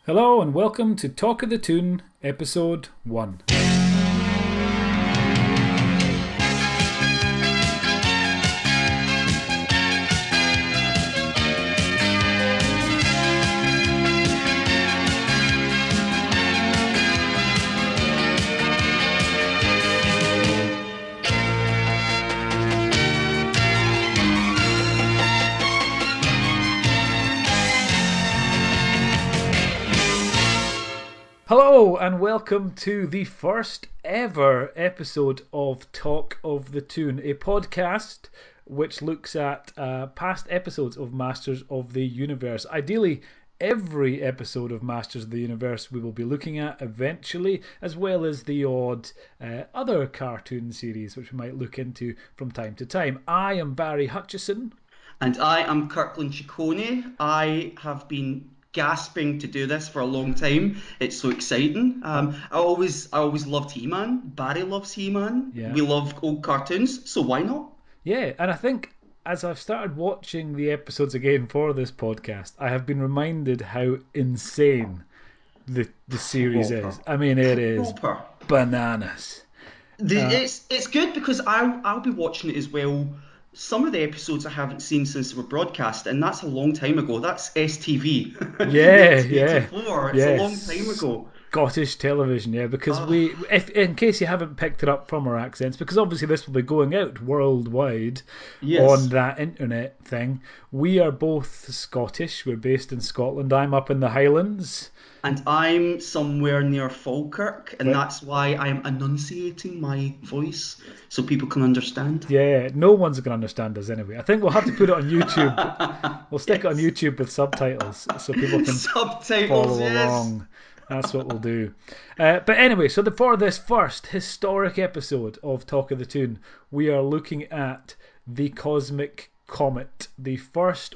Hello and welcome to Talk of the Toon, Episode 1. Hello and welcome to the first ever episode of Talk of the Toon, a podcast which looks at past episodes of Masters of the Universe. Ideally, every episode of Masters of the Universe we will be looking at eventually, as well as the odd other cartoon series which we might look into from time to time. I am Barry Hutchison. And I am Kirkland Ciccone. I have been gasping to do this for a long time. It's so exciting. I always loved He-Man. Barry loves He-Man. Yeah. We love old cartoons, so why not? Yeah, and I think as I've started watching the episodes again for this podcast, I have been reminded how insane the series Proper. is. I mean, it is Proper. bananas. It's good because I'll be watching it as well. Some of the episodes I haven't seen since they were broadcast, and that's a long time ago. That's STV, Yeah, yeah, 1984. It's a long time yes. ago. Scottish television, yeah, because Oh, if in case you haven't picked it up from our accents, because obviously this will be going out worldwide on yes. that internet thing. We are both Scottish. We're based in Scotland. I'm up in the Highlands. And I'm somewhere near Falkirk, and But that's why I'm enunciating my voice so people can understand. yeah, no one's going to understand us anyway. I think we'll have to put it on YouTube. We'll stick it on Yes. YouTube with subtitles so people can Subtitles, follow yes. along. That's what we'll do. But anyway, so for this first historic episode of Talk of the Toon, we are looking at the Cosmic Comet, the first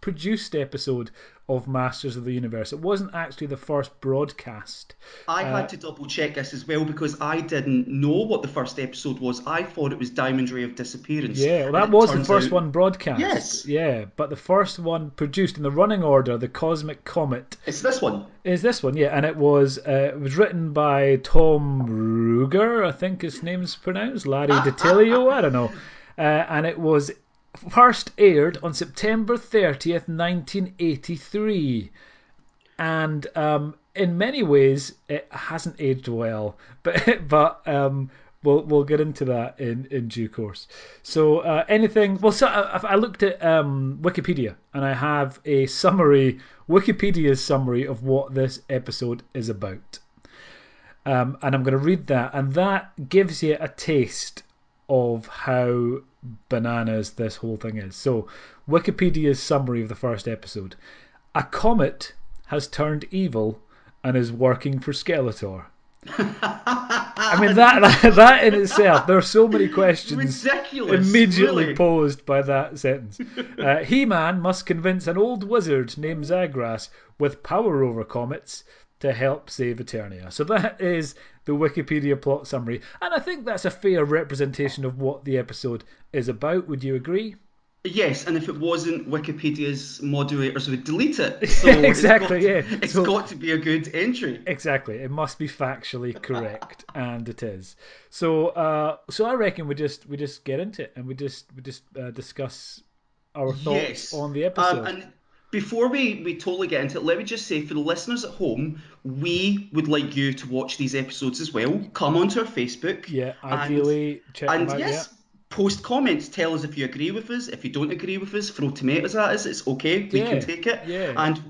produced episode of Masters of the Universe. It wasn't actually the first broadcast. I had to double check this as well because I didn't know what the first episode was. I thought it was Diamond Ray of Disappearance, Yeah, well, and that it was the turns first out, one broadcast. yes, Yeah, but the first one produced in the running order, the Cosmic Comet, it's this one. is this one. Yeah, and it was written by Tom Ruger, I think his name's pronounced, Larry DiTilio, I don't know, and it was first aired on September 30th, 1983, and in many ways it hasn't aged well, but we'll get into that in due course. So anything? Well, so I looked at Wikipedia, and I have a summary, Wikipedia's summary of what this episode is about, and I'm going to read that, and that gives you a taste of how bananas this whole thing is. So, Wikipedia's summary of the first episode: a comet has turned evil and is working for Skeletor. I mean, that in itself, there are so many questions Ridiculous, immediately really. posed by that sentence. He-Man must convince an old wizard named Zagras with power over comets to help save Eternia. So that is the Wikipedia plot summary, and I think that's a fair representation of what the episode is about. Would you agree? Yes, and if it wasn't, Wikipedia's moderators would delete it. So Exactly, yeah. it's So got to be a good entry. exactly, it must be factually correct, and it is. So I reckon we just get into it, and we just discuss our thoughts Yes. on the episode. And before we totally get into it, let me just say for the listeners at home, we would like you to watch these episodes as well. Come onto our Facebook Yeah, and ideally check them and out. Yeah, yes, post comments. Tell us if you agree with us. If you don't agree with us, throw tomatoes at us. It's okay. We can yeah, take it. yeah, And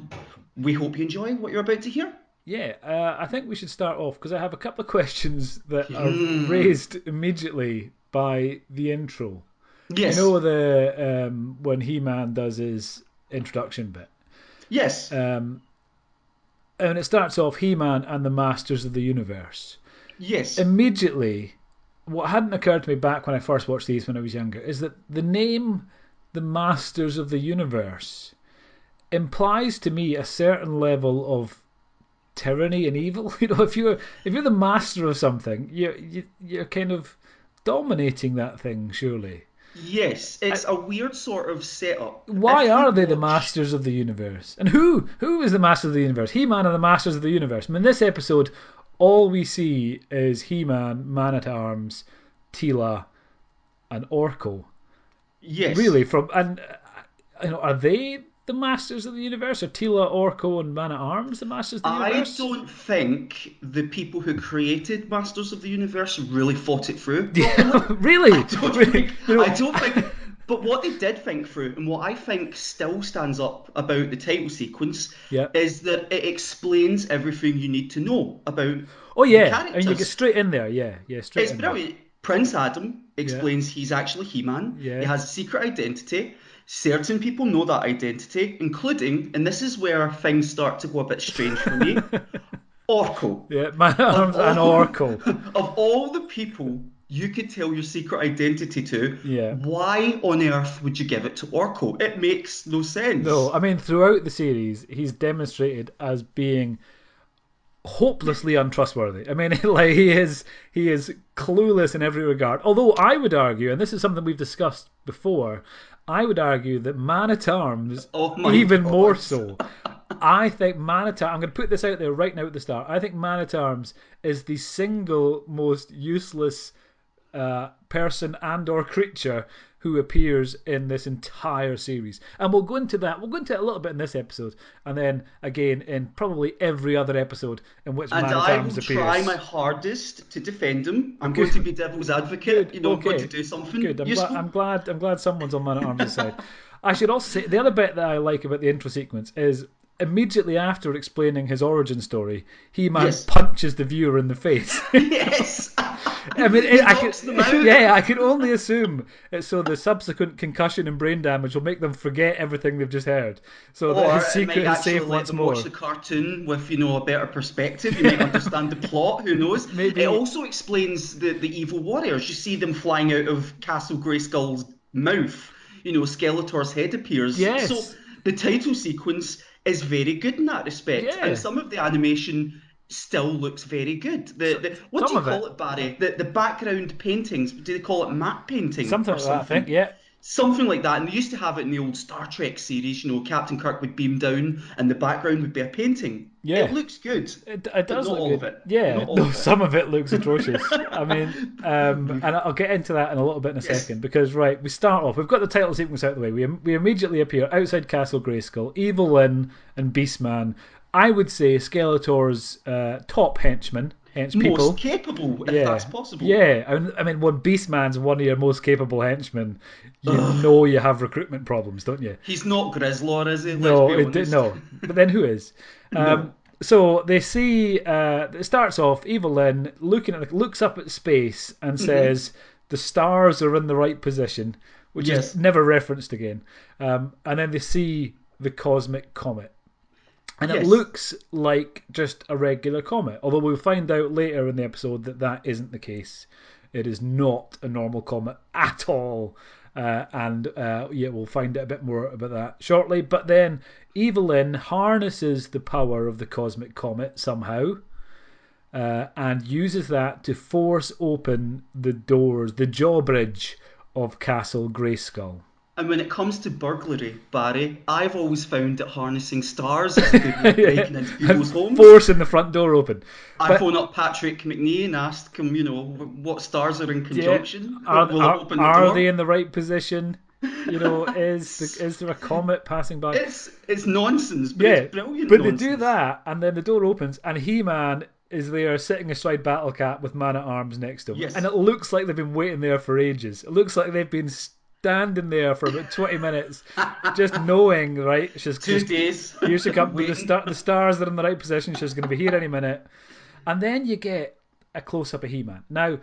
we hope you enjoy what you're about to hear. yeah. I think we should start off because I have a couple of questions that are Hmm. raised immediately by the intro. You Yes. know the when He-Man does his introduction bit. Yes. Um, and it starts off He-Man and the Masters of the Universe. Yes. Immediately, what hadn't occurred to me back when I first watched these when I was younger is that the name the Masters of the Universe implies to me a certain level of tyranny and evil. You know, if you're the master of something, you're kind of dominating that thing, surely. Yes, I, it's a weird sort of setup. why If are you they the watch, masters of the universe? And who is the master of the universe? He-Man are the masters of the universe. I mean, this episode, all we see is He-Man, Man-at-Arms, Tila, and Orko. yes, Really, are they the masters of the universe? Are Tila, Orko, and Man-at-Arms the masters of the I universe? don't think the people who created Masters of the Universe really thought it through Yeah, properly. I really. don't think, You I know, don't think, but what they did think through, and what I think still stands up about the title sequence, yeah. is that it explains everything you need to know about Oh the yeah, and you get characters. straight in there. Yeah, yeah, straight It's in there. brilliant. Prince Adam Yeah, explains he's actually He-Man. He yeah, has a secret identity. Certain people know that identity, including, and this is where things start to go a bit strange for me, Orko. yeah. Man at Of Arms and all Oracle. of all the people you could tell your secret identity to, Yeah. why on earth would you give it to Orko? It makes no No, sense. I mean throughout the series, he's demonstrated as being hopelessly untrustworthy. I mean, like he is clueless in every regard. Although I would argue, and this is something we've discussed before, I would argue that Man at Arms Oh my even more God. so. I think Man at Arms. I'm going to put this out there right now at the start. I think Man at Arms is the single most useless person and or creature who appears in this entire series. And we'll go into that. We'll go into it a little bit in this episode, and then again in probably every other episode in which And Man at I Arms will try my appears. hardest to defend him. I'm going to Good, be devil's advocate. good, You know, I'm going to okay, do good. something I'm glad. useful. I'm glad. I'm glad someone's on Man at Arms' side. I should also say the other bit that I like about the intro sequence is immediately after explaining his origin story, He-Man Yes. punches the viewer in the face. Yes. I mean, He I could, knocks them out. yeah, I can only assume it's so the subsequent concussion and brain damage will make them forget everything they've just heard, so that Or his it might secret is actually safe let once them watch more. the cartoon with, a better perspective. You might understand the plot, who knows? It Maybe, also explains the evil warriors. You see them flying out of Castle Grayskull's mouth. Skeletor's head appears. So yes, the title sequence is very good in that respect. And yeah, some of the animation still looks very good. What do some you of it, call it, Barry? The background paintings, do they call it matte painting something or like that. I think, something? yeah, Something like that. And they used to have it in the old Star Trek series. Captain Kirk would beam down and the background would be a painting. It yeah. looks good, It but does not look all of good. it. Yeah, Not all no, of it. some of it looks atrocious. I mean, and I'll get into that in a little bit in a Yes. second because right, we start off. We've got the title sequence out of the way. We immediately appear outside Castle Grayskull. Evil Lyn and Beastman. I would say Skeletor's top hench Most people. capable, if that's Yeah, possible. yeah. I mean, when Beastman's one of your most capable henchmen, you Ugh. know you have recruitment problems, don't you? He's not Grizzlord, is he? Let's No, be honest. no. But then who is? No. So they see. It starts off. Evil Lyn looks up at space and Hmm. says the stars are in the right position, which is Yes. never referenced again. And then they see the cosmic comet, and it Yes. looks like just a regular comet. Although we'll find out later in the episode that that isn't the case. It is not a normal comet at all. And yeah, we'll find out a bit more about that shortly. But then Evelyn harnesses the power of the cosmic comet somehow and uses that to force open the doors, the drawbridge of Castle Grayskull. And when it comes to burglary, Barry, I've always found that harnessing stars is a good way of breaking into And people's homes. forcing the front door open. I But phone up Patrick McNee and ask him, what stars are in yeah, conjunction. are, Will it are, open the are they door? in the right position? Is there a comet passing by? It's nonsense, but it's Yeah, brilliant but they do nonsense. that, and then the door opens, and He-Man is there sitting astride Battle Cat with Man at Arms next to him, and Yes, it looks like they've been waiting there for ages. It looks like they've been standing there for about 20 minutes, just knowing, right? two She's days here she comes. waiting. The stars are in the right position. She's going to be here any minute, and then you get a close up of He-Man. Now,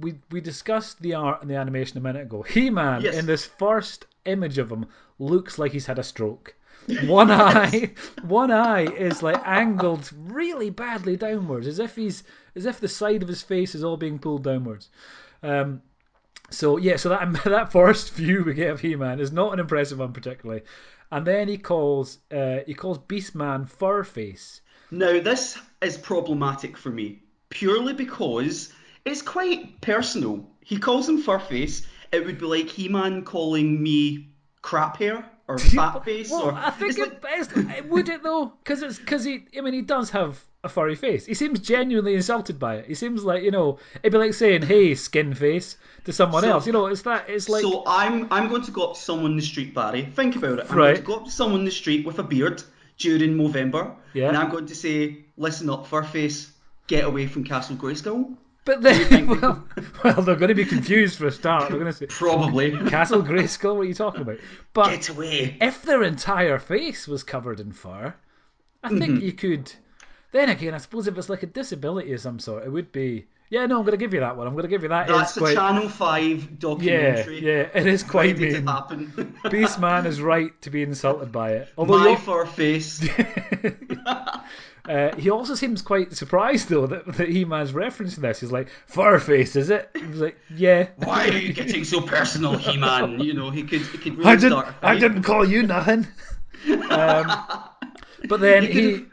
we discussed the art and the animation a minute ago. He-Man in Yes, this first image of him looks like he's had a stroke. One yes. eye, one eye is like angled really badly downwards, as if the side of his face is all being pulled downwards. Um, so yeah, so that that first view we get of He-Man is not an impressive one particularly, and then he calls Beastman Furface. Now, this is problematic for me purely because it's quite personal. He calls him Furface. It would be like He-Man calling me crap hair or fat face, Well, or I think it's like would it though? Because he does have a furry face. He seems genuinely insulted by it. He seems like it'd be like saying "Hey, skin face" to someone else. so. It's that. It's like So I'm going to go up to someone in the street, Barry. Think about it. I'm going to right, go up to someone in the street with a beard during November, and yeah. I'm going to say, "Listen up, Furface, get away from Castle Grayskull." But Do you then, think people well, they're going to be confused for a start. They're going to say probably Castle Grayskull. What are you talking about? But get away? if their entire face was covered in fur, I think you could. Then again, I suppose if it's like a disability of some sort, it would be. Yeah, no, I'm going to give you that one. I'm going to give you that. It's That's a quite. Channel 5 Yeah, documentary yeah, it is quite ready to mean. happen. Beastman is right to be insulted by it. Although My Furface. he also seems quite surprised though that He-Man's referencing this. He's like, "Furface, is it?" He was like, "Yeah." Why are you getting so personal, He-Man? He could really start a I fight. didn't call you nothing. But then You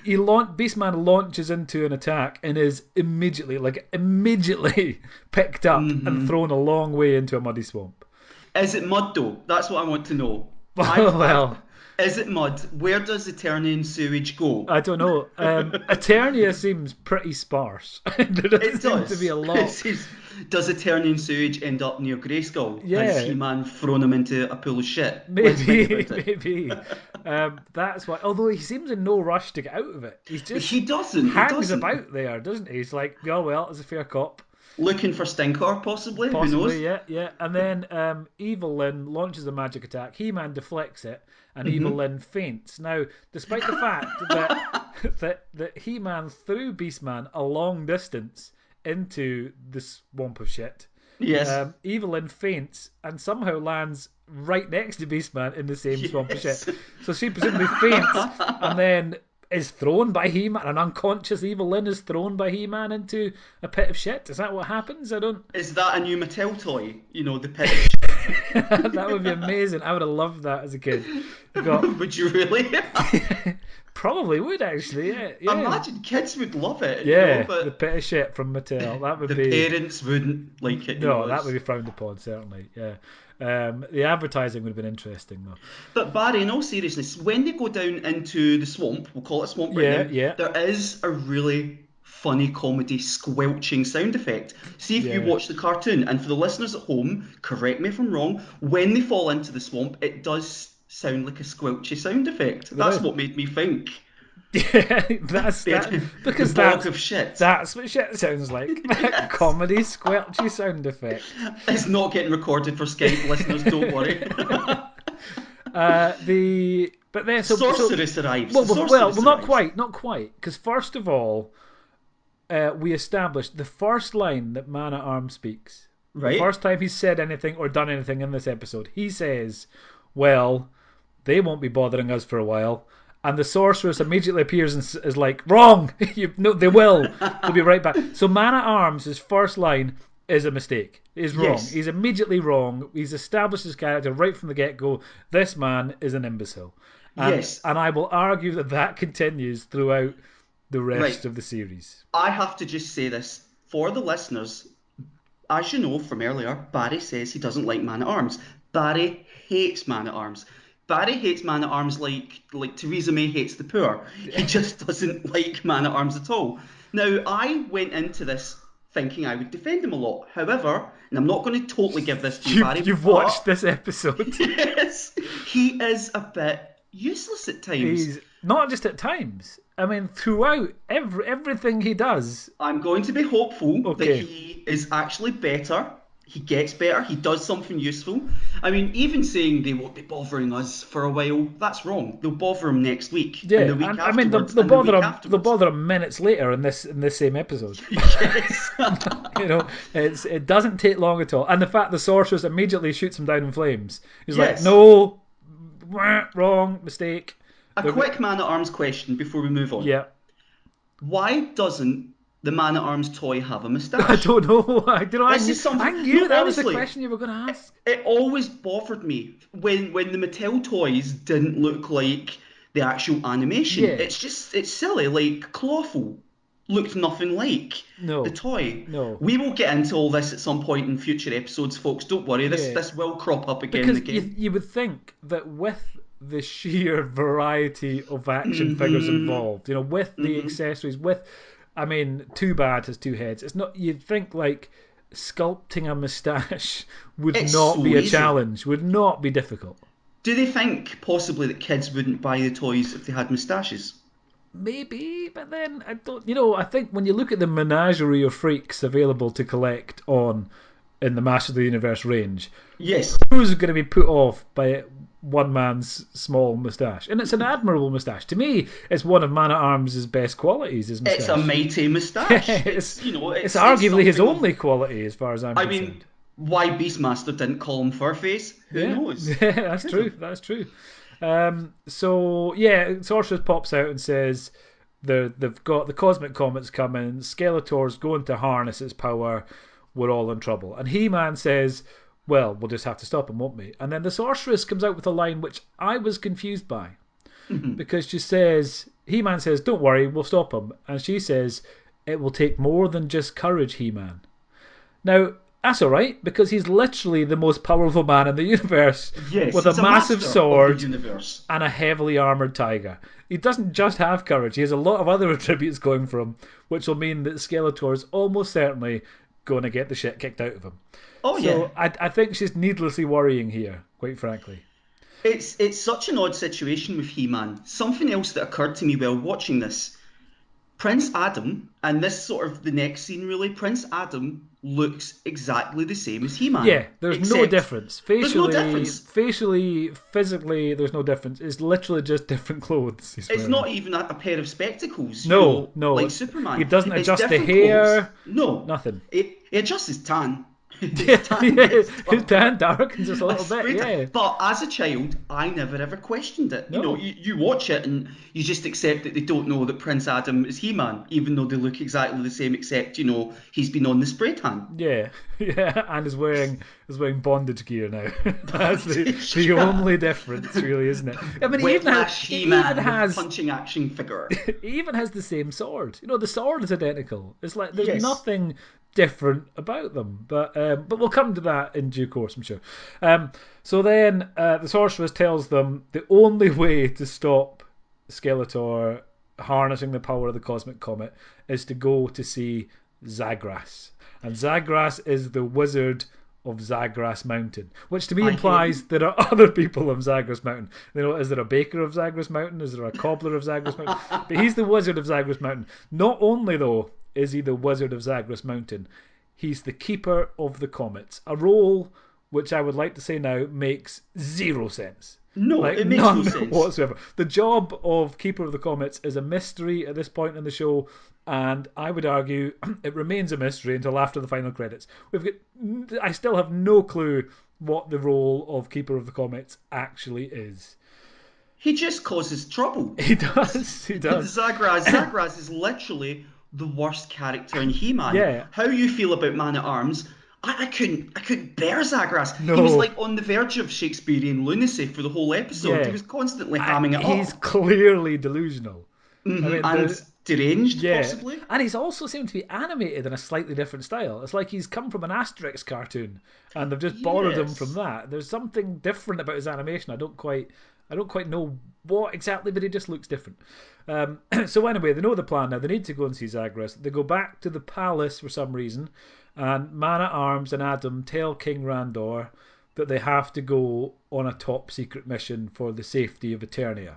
could Beastman launches into an attack and is immediately picked up and thrown a long way into a muddy swamp. Is it mud though? That's what I want to know. Well, Is it mud? Where does the Eternian sewage go? I don't know. Eternia seems pretty sparse. There doesn't It seem to be does. a It lot. says, does Eternian sewage end up near Grayskull? Has Yeah, He-Man thrown him into a pool of shit? Let's think maybe, about it. maybe. That's why. Although he seems in no rush to get out of it, he's just He doesn't. He hangs doesn't. about there, doesn't he? He's like, "Oh well, as a fair cop." Looking for Stinkor, possibly. Who knows? Possibly, yeah, yeah. And then Evil Lyn launches a magic attack. He-Man deflects it, and Evil Lyn faints. Now, despite the fact that He-Man threw Beastman a long distance into the swamp of shit, Yes. Evil Lyn faints and somehow lands right next to Beastman in the same swamp of shit. Yes. So she presumably faints and then is thrown by He-Man. An unconscious Evil Lyn is thrown by He-Man into a pit of shit. Is that what happens? I don't. Is that a new Mattel toy? You know, the pit of shit. That would be amazing. I would have loved that as a kid. You've got Would you really? probably would actually. Yeah, yeah, Imagine kids would love it, yeah. The but pit of shit from Mattel. That would the be parents wouldn't like it. no. That would be frowned upon certainly. Yeah. The advertising would have been interesting though. But Barry, in all seriousness, when they go down into the swamp, we'll call it swamp right Yeah, now, yeah. there is a really funny comedy squelching sound effect. See if you Yeah. watch the cartoon, and for the listeners at home, correct me if I'm wrong, when they fall into the swamp, it does sound like a squelchy sound effect. There That's is. what made me think. Yeah, that's that because The bog that's of shit. that's what shit sounds like. That comedy squelchy sound effect. It's not getting recorded for Skype listeners, don't worry. But then Sorceress arrives. well, Sorceress not arrives. quite, not quite. Because first of all, we established the first line that Man at Arms speaks. The Right? first time he's said anything or done anything in this episode, he says, "Well, they won't be bothering us for a while." And the sorceress immediately appears and is like, "Wrong! No, they will. They'll be right back." So Man at Arms, his first line is a mistake. He's wrong. Yes. He's immediately wrong. He's established his character right from the get-go. This man is an imbecile. Yes. And I will argue that continues throughout the rest Right. of the series. I have to just say this for the listeners. As you know from earlier, Barry says he doesn't like Man at Arms. Barry hates Man at Arms. Barry hates Man at Arms like Theresa May hates the poor. He just doesn't like Man at Arms at all. Now, I went into this thinking I would defend him a lot. However, and I'm not going to totally give this to you, Barry. You've but watched this episode. yes, he is a bit useless at times. He's not just at times. I mean, throughout everything he does. I'm going to be hopeful Okay. that he is actually better. He gets better. He does something useful. I mean, even saying they won't be bothering us for a while, that's wrong. They'll bother him next week. Yeah, and the week and, afterwards. I mean, they'll and the bother week him. They'll afterwards. bother him minutes later in this same episode. Yes. It doesn't take long at all. And the fact the sorceress immediately shoots him down in flames. He's like, Yes. "No, wrong, mistake." A quick Man at Arms question before we move on. Yeah, Why doesn't the Man at Arms toy have a moustache? I don't know. This is something- I knew No, that was the honestly. question you were going to ask. It always bothered me when the Mattel toys didn't look like the actual animation. Yeah. It's silly, like Clawful. looked nothing like the No, toy. no. We will get into all this at some point in future episodes, folks. Don't worry, this Yeah, this will crop up again and because you again. you would think that with the sheer variety of action figures Hmm. involved, with the Hmm. accessories, I mean, Too Bad has two heads. It's not. You'd think like sculpting a moustache would It's not so be a easy. challenge, would not be difficult. Do they think possibly that kids wouldn't buy the toys if they had moustaches? Maybe, but then I don't. I think when you look at the menagerie of freaks available to collect on in the Master of the Universe range, Yes, who's going to be put off by one man's small moustache? And it's an admirable moustache. To me, it's one of Man at Arms' best qualities. His it's a moustache. mighty moustache. it's It's, you know, it's it's arguably his something of. only quality, as far as I'm I mean, concerned. why Beastmaster didn't call him Furface? Who Yeah, knows? yeah, He that's could true. have. That's true. So yeah, Sorceress pops out and says they've got the Cosmic Comet's coming. Skeletor's going to harness its power. We're all in trouble. And He-Man says, "Well, we'll just have to stop him, won't we?" And then the Sorceress comes out with a line which I was confused by because she says, He-Man says, "Don't worry, we'll stop him," and she says, "It will take more than just courage, He-Man." Now, that's alright, because he's literally the most powerful man in the universe Yes, with a he's a massive master of the sword universe. and a heavily armoured tiger. He doesn't just have courage, he has a lot of other attributes going for him, which will mean that Skeletor is almost certainly going to get the shit kicked out of him. Oh yeah, So I think she's needlessly worrying here, quite frankly. it's such an odd situation with He-Man. Something else that occurred to me while watching this. Prince Adam, and this sort of the next scene really, Prince Adam looks exactly the same as He-Man, Yeah, there's no except difference. there's no Facially, difference. physically, there's no difference. It's literally just different clothes he's It's wearing. not even a pair of spectacles, No, like no, he Superman. doesn't It's adjust the different clothes. hair. No, Nothing. it adjusts his tan. His Yeah, tan yeah, gets his darker. tan darkens just a A little bit. spray tan. Yeah, But as a child, I never ever questioned it. no, You watch it and you just accept that they don't know that Prince Adam is He-Man, even though they look exactly the same, except, he's been on the spray tan. yeah, yeah, and is wearing bondage gear now. That's the Yeah. only difference, really, isn't it? I mean, Whiplash he even He-Man with has punching action figure. he even has the same sword. The sword is identical. It's like there's Yes. nothing different about them. But we'll come to that in due course, I'm sure. So then the sorceress tells them the only way to stop Skeletor harnessing the power of the cosmic comet is to go to see Zagras, and Zagras is the wizard of Zagras Mountain, which to me I hear implies you. there are other people of Zagras Mountain. Is there a baker of Zagras Mountain? Is there a cobbler of Zagras Mountain? But he's the wizard of Zagras Mountain. Not only, though, is he the wizard of Zagras Mountain, he's the keeper of the comets, a role which I would like to say now makes zero sense. No, Like it makes no none sense. whatsoever. The job of Keeper of the Comets is a mystery at this point in the show, and I would argue it remains a mystery until after the final credits. I still have no clue what the role of Keeper of the Comets actually is. He just causes trouble. He does, he does. Zagraz is literally the worst character in He-Man. Yeah, How you feel about Man-at-Arms? I couldn't bear Zagraz. He was no, like on the verge of Shakespearean lunacy for the whole episode. He yeah. was constantly hamming it He's up. clearly delusional. I mean, And deranged, yeah, possibly. and he's also seemed to be animated in a slightly different style. It's like he's come from an Asterix cartoon, and they've just borrowed him from Yes. that. There's something different about his animation. I don't quite know what exactly, but he just looks different. So anyway, they know the plan now. They need to go and see Zagreus. They go back to the palace for some reason, and Man at Arms and Adam tell King Randor that they have to go on a top secret mission for the safety of Eternia.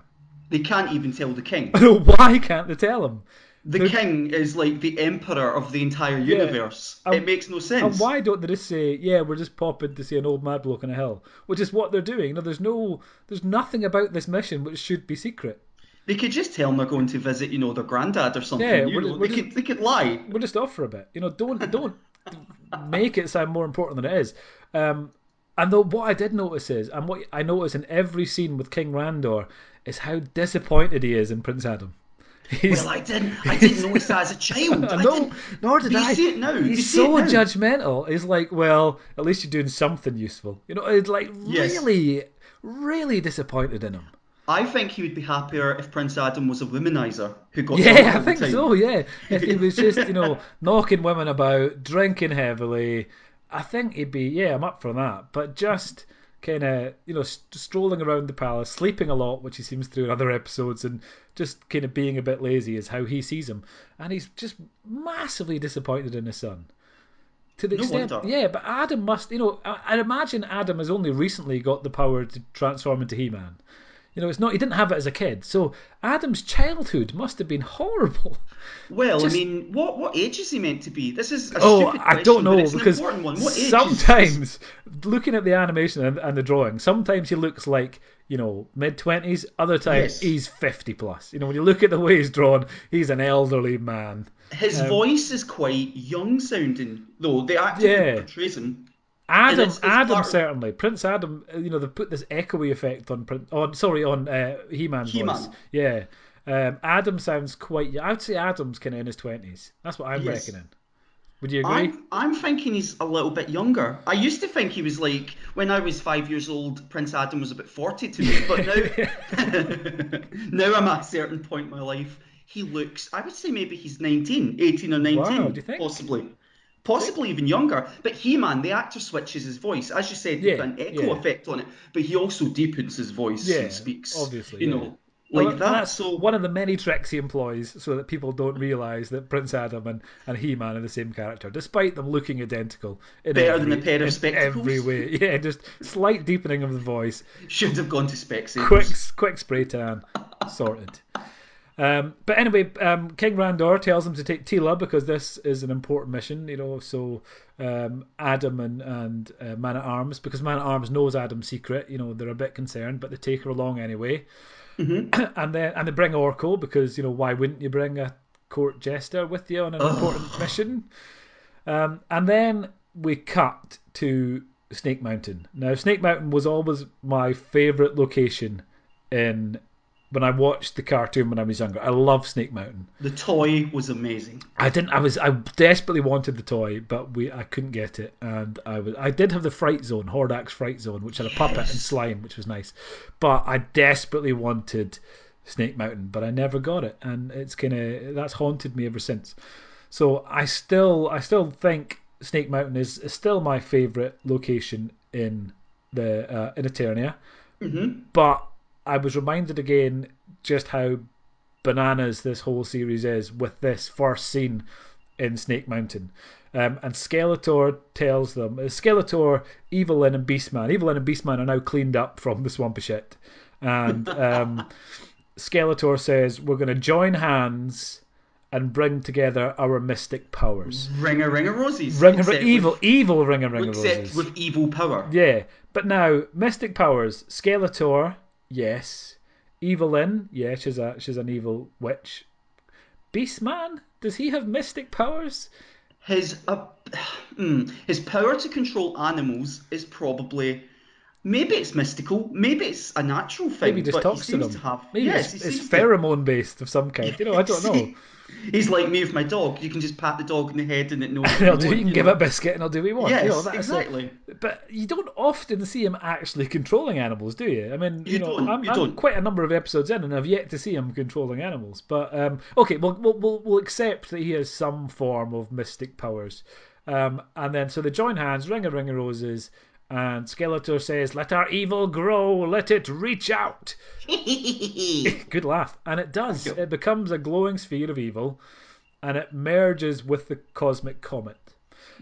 They can't even tell the I king. know, why can't they tell him? The They're, king is like the emperor of the entire yeah, universe. It and, makes no and sense. why don't they just say, yeah, we're just popping to see an old mad bloke on a hill, which is what they're doing. No, there's nothing about this mission which should be secret. They could just tell them they're going to visit, their granddad or something. Yeah, we're just, we're They just could lie. we're just off for a bit. Don't make it sound more important than it is. And though what I did notice is, and what I notice in every scene with King Randor, is how disappointed he is in Prince Adam. Well, He's I didn't notice that as a child. I no, didn't. nor But did you I. see it now. You He's see it so now. judgmental. He's like, well, at least you're doing something useful. It's like Yes, really, really disappointed in him. I think he would be happier if Prince Adam was a womanizer who got Yeah, drunk I all the think so. time. Yeah, if he was just knocking women about, drinking heavily, I think he'd be I'm up for that. But just kind of strolling around the palace, sleeping a lot, which he seems to do in other episodes, and just kind of being a bit lazy is how he sees him, and he's just massively disappointed in his son. To the No extent, wonder. yeah, but Adam must, I'd imagine Adam has only recently got the power to transform into He-Man. It's not, he didn't have it as a kid. So Adam's childhood must have been horrible. Well, I Just, mean, what age is he meant to be? This is a oh, stupid I don't question, but know, it's an because important one. What age is sometimes, looking at the animation and the drawing, sometimes he looks like, mid-20s, other times yes? he's 50 plus. When you look at the way he's drawn, he's an elderly man. His Um, voice is quite young sounding, though the actor who yeah, portrays him, and Adam, it's Adam part of certainly. Prince Adam, they put this echoey effect on He-Man's voice. He-Man. Yeah, Adam sounds quite. I would say Adam's kind of in his 20s. That's what I'm Yes, reckoning. Would you agree? I'm thinking he's a little bit younger. I used to think he was like when I was 5 years old. Prince Adam was about 40 to me, but now now I'm at a certain point in my life. He looks. I would say maybe he's 19, 18 or Wow. Do you 19, think? possibly. Do you think? Possibly even younger. But He-Man, the actor switches his voice. As you said, they put Yeah. an echo Yeah. effect on it, but he also deepens his voice and Yeah. speaks, Obviously. you Yeah. know, Well, like and that. that's So one of the many tricks he employs so that people don't realise that Prince Adam and He-Man are the same character, despite them looking identical better than a pair of in every spectacles. way. Yeah, just slight deepening of the voice, Should have gone to quick Specsavers. quick spray tan, sorted. But anyway, King Randor tells him to take Tila because this is an important mission, So Adam and Man at Arms, because Man at Arms knows Adam's secret, they're a bit concerned, but they take her along anyway. Hmm. And they bring Orko because why wouldn't you bring a court jester with you on an important Oh, mission? And then we cut to Snake Mountain. Now, Snake Mountain was always my favourite location in when I watched the cartoon when I was younger. I love Snake Mountain. the toy was amazing. I desperately wanted the toy, but I couldn't get it, and I did have the Fright Zone, Hordak's Fright Zone, which had a puppet and Yes. slime, which was nice, but I desperately wanted Snake Mountain, but I never got it, and it's that's haunted me ever since. So I still think Snake Mountain is still my favorite location in Eternia, Hmm. but I was reminded again just how bananas this whole series is with this first scene in Snake Mountain. And Skeletor tells them, Skeletor, Evelyn, and Beastman. Evelyn and Beastman are now cleaned up from the swampy shit. And Skeletor says, we're going to join hands and bring together our mystic powers. Ring a roses, Evil ring a except roses. with evil power. Yeah, but now mystic powers. Skeletor, yes. Evelyn, yeah, she's an evil witch. Beastman, does he have mystic powers? His his power to control animals is probably maybe it's mystical, maybe it's a natural Maybe he thing, just but he talks to seems to them. have Maybe yes, he it's seems to pheromone based of some kind. I don't know. see. He's like me with my dog. You can just pat the dog in the head and it knows what He'll you do. You want, can you give it a know. biscuit and he'll do what you want. Yes, That's a. exactly. But you don't often see him actually controlling animals, do you? I mean, You I'm don't. quite a number of episodes in, and I've yet to see him controlling animals. But okay, we'll accept that he has some form of mystic powers. And then so they join hands, ring a roses, and Skeletor says, "Let our evil grow, let it reach out." Good laugh, and it Thank does. you. It becomes a glowing sphere of evil, and it merges with the Cosmic Comet.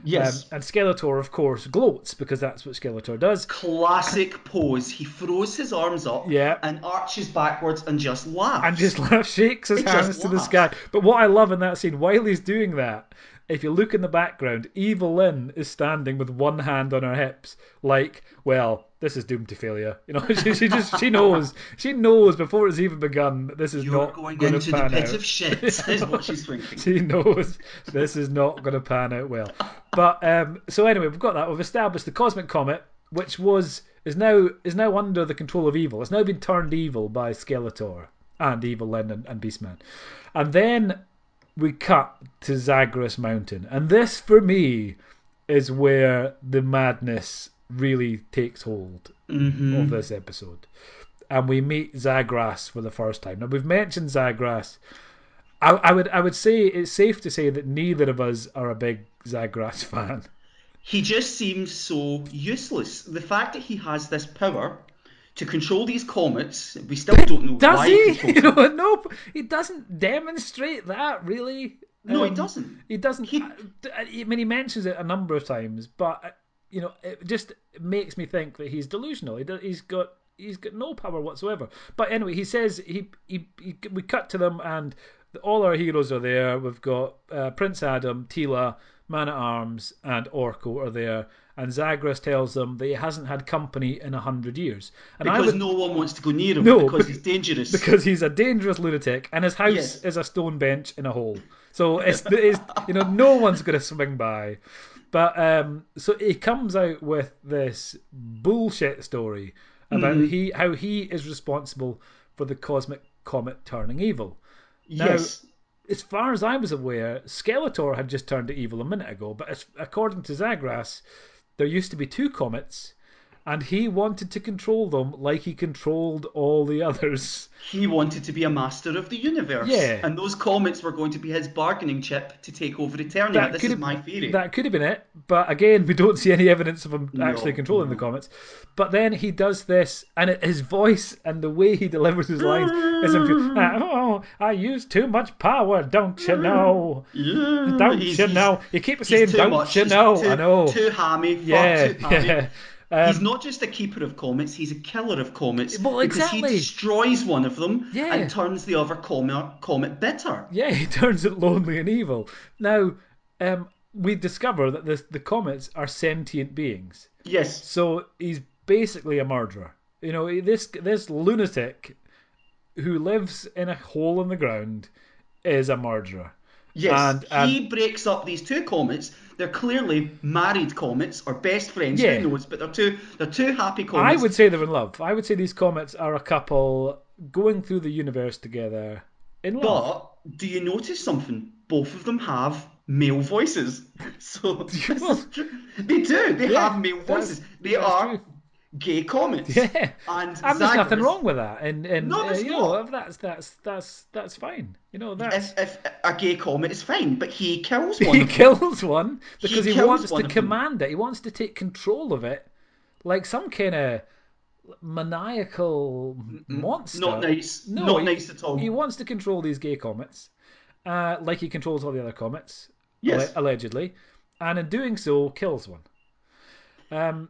Yes. And Skeletor, of course, gloats because that's what Skeletor does. Classic pose. He throws his arms up Yeah, and arches backwards and just and just laughs. shakes his He just hands to the laughs. sky. But what I love in that scene, while he's doing that, if you look in the background, Evil Lynn is standing with one hand on her hips, like, well, this is doomed to failure. She knows before it's even begun that this is You're not going going to into the pan pit out. of shit, is what she's thinking. She knows this is not going to pan out well. But so anyway, we've got that. We've established the Cosmic Comet, which is now under the control of evil. It's now been turned evil by Skeletor and Evil Lyn and Beastman. And then we cut to Zagreus Mountain, and this for me is where the madness really takes hold of Hmm. this episode. and we meet Zagras for the first time. Now we've mentioned Zagras. I would say it's safe to say that neither of us are a big Zagras fan. He just seems so useless. The fact that he has this power to control these comets, we still don't know Does why he he? controls them. No, he doesn't demonstrate that really. No, he doesn't. He doesn't. He I mean, he mentions it a number of times, but it just makes me think that he's delusional. He's got no power whatsoever. But anyway, he says we cut to them, and all our heroes are there. We've got Prince Adam, Tila, Man at Arms, and Orko are there. And Zagras tells them that he hasn't had company in 100 years. And I because would no one wants to go near him no, because he's dangerous. because he's a dangerous lunatic, and his house Yes. is a stone bench in a hole. So it's no one's going to swing by. But so he comes out with this bullshit story about how he is responsible for the cosmic comet turning evil. Now, Yes. as far as I was aware, Skeletor had just turned to evil a minute ago, but according to Zagras, there used to be two comets, and he wanted to control them like he controlled all the others. He wanted to be a master of the universe, Yeah, and those comets were going to be his bargaining chip to take over Eternia. that This could is have my theory. that could have been it, but again, we don't see any evidence of him actually No, controlling the no. comets. But then he does this, and his voice and the way he delivers his lines is oh, I use too much power, don't you know? Yeah, Don't you know? He keeps he's saying, too "Don't much. you He's know?" I too know. too hammy, far Yeah, too hammy. yeah. He's not just a keeper of comets, he's a killer of comets Well, because he exactly. destroys one of them and Yeah, turns the other comet bitter. yeah. He turns it lonely and evil. Now, we discover that the comets are sentient beings. Yes, So he's basically a murderer. This lunatic who lives in a hole in the ground is a murderer. yes. And He breaks up these two comets. They're clearly married comets or best friends, who yeah, knows, but they're two happy I comets. would say they're in love. I would say these comets are a couple going through the universe together in love. But do you notice something? Both of them have male voices. So this Well, is true. They do. They yeah, have male voices. They that's are true. gay comets. Yeah, And and there's nothing Zagras, wrong with that. And no, there's not. that's fine. If a gay comet is fine, but he kills one He of them. kills one He because he kills wants to one of them. command it. He wants to take control of it, like some kind of maniacal Not monster. nice. No, Not nice at he all. wants to control these gay comets, like he controls all the other comets, Yes. allegedly, and in doing so, kills one. And